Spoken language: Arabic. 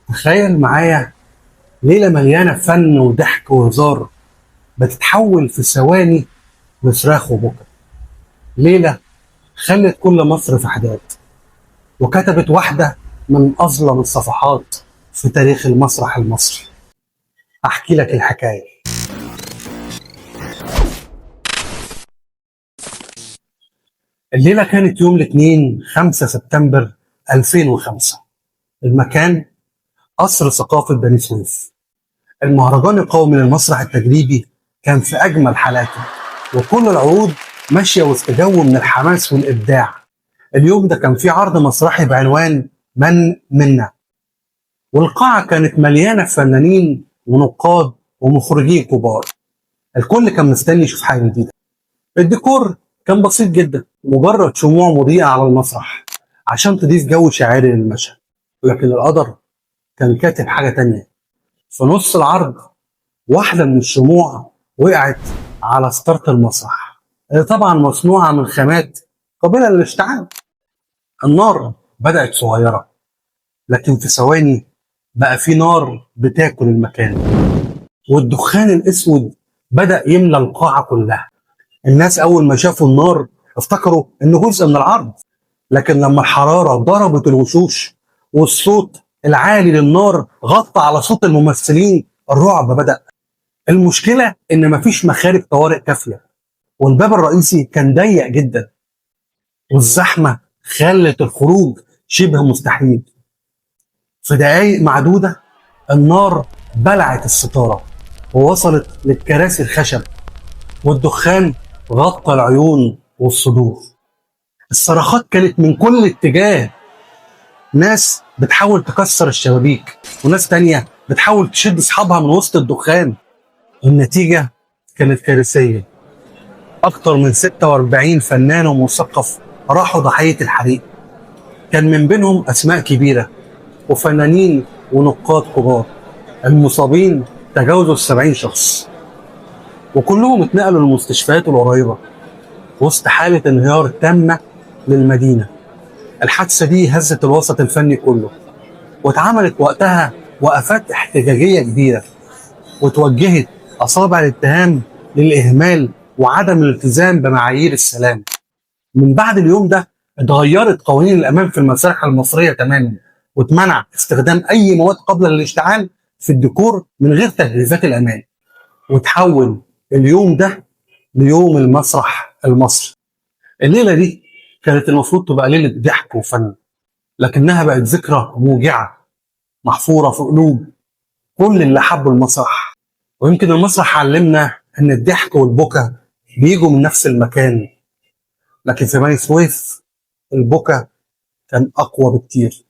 تخيل معايا ليلة مليانة فن وضحك وهزار بتتحول في ثواني لصراخ وبكا. ليلة خلت كل مصر في حداد، وكتبت واحدة من أظلم الصفحات في تاريخ المسرح المصري. أحكي لك الحكاية. الليلة كانت يوم الاثنين 5 سبتمبر 2005. المكان قصر ثقافة بني سويف. المهرجان القومي للمسرح التجريبي كان في أجمل حالاته، وكل العروض ماشية وسط جو من الحماس والإبداع. اليوم ده كان فيه عرض مسرحي بعنوان من منا، والقاعة كانت مليانة فنانين ونقاد ومخرجين كبار. الكل كان مستني يشوف حاجة جديدة. الديكور كان بسيط جدا، مجرد شموع مضيئة على المسرح عشان تضيف جو شاعري للمشهد. لكن القدر كان كاتب حاجة تانية. في نص العرض واحدة من الشموع وقعت على ستارة المسرح، اللي طبعا مصنوعة من خامات قابلة للاشتعال. النار بدأت صغيرة، لكن في ثواني بقى في نار بتاكل المكان، والدخان الأسود بدأ يملى القاعة كلها. الناس أول ما شافوا النار افتكروا إنه جزء من العرض، لكن لما الحرارة ضربت الوشوش والصوت العالي للنار غطى على صوت الممثلين، الرعب بدأ. المشكلة إن مفيش مخارج طوارئ كافية، والباب الرئيسي كان ضيق جدا، والزحمة خلت الخروج شبه مستحيل. في دقايق معدودة النار بلعت الستارة ووصلت للكراسي الخشب، والدخان غطى العيون والصدور. الصرخات كانت من كل اتجاه، ناس بتحاول تكسر الشبابيك وناس تانية بتحاول تشد أصحابها من وسط الدخان. النتيجة كانت كارثية. أكتر من 46 فنان ومثقف راحوا ضحية الحريق. كان من بينهم أسماء كبيرة وفنانين ونقاد كبار. المصابين تجاوزوا 70 شخص، وكلهم اتنقلوا للمستشفيات القريبة وسط حالة انهيار تامة للمدينة. الحادثة دي هزت الوسط الفني كله، واتعملت وقتها وقفات احتجاجية كبيرة، وتوجهت أصابع الاتهام للإهمال وعدم الالتزام بمعايير السلام. من بعد اليوم ده اتغيرت قوانين الأمان في المسارح المصرية تماما، واتمنع استخدام أي مواد قابلة للاشتعال في الديكور من غير تجهيزات الأمان. وتحول اليوم ده ليوم المسرح المصري. الليلة دي كانت المفروض تبقى ليلة ضحك وفن، لكنها بقت ذكرى موجعة محفورة في قلوب كل اللي حبوا المسرح. ويمكن المسرح علمنا ان الضحك والبكا بيجوا من نفس المكان، لكن في بني سويف البكا كان اقوى بكتير.